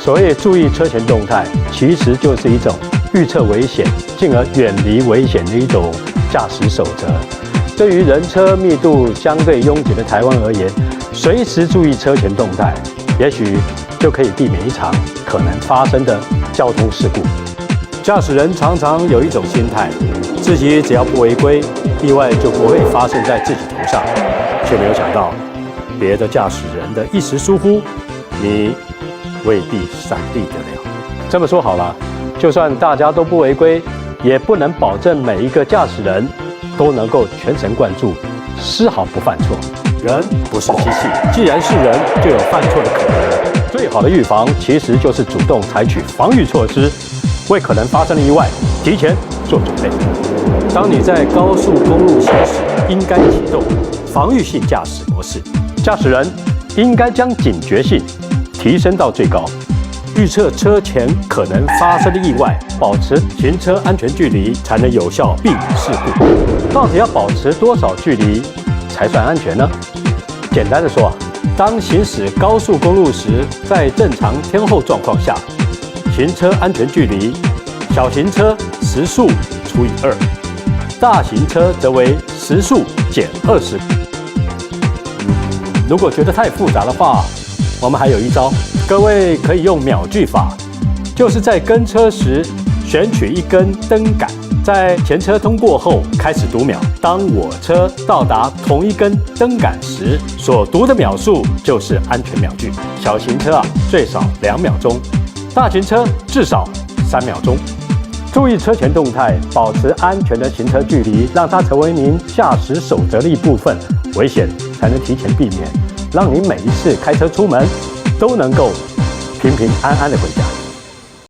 所谓注意车前动态，其实就是一种预测危险，进而远离危险的一种驾驶守则。对于人车密度相对拥挤的台湾而言，随时注意车前动态，也许就可以避免一场可能发生的交通事故。驾驶人常常有一种心态，自己只要不违规，意外就不会发生在自己头上，却没有想到别的驾驶人的一时疏忽，你未必闪避得了。这么说好了，就算大家都不违规，也不能保证每一个驾驶人都能够全神贯注，丝毫不犯错。人不是机器，既然是人，就有犯错的可能。最好的预防其实就是主动采取防御措施，为可能发生的意外提前做准备。当你在高速公路行驶，应该启动防御性驾驶模式，驾驶人应该将警觉性提升到最高，预测车前可能发生的意外，保持行车安全距离，才能有效避免事故。到底要保持多少距离才算安全呢？简单的说，当行驶高速公路时，在正常天候状况下，行车安全距离，小型车时速除以2，大型车则为时速减20。如果觉得太复杂的话，我们还有一招，各位可以用秒距法，就是在跟车时选取一根灯杆，在前车通过后开始读秒。当我车到达同一根灯杆时，所读的秒数就是安全秒距。小型车最少2秒钟，大型车至少3秒钟。注意车前动态，保持安全的行车距离，让它成为您驾驶守则的一部分，危险才能提前避免，让你每一次开车出门都能够平平安安的回家。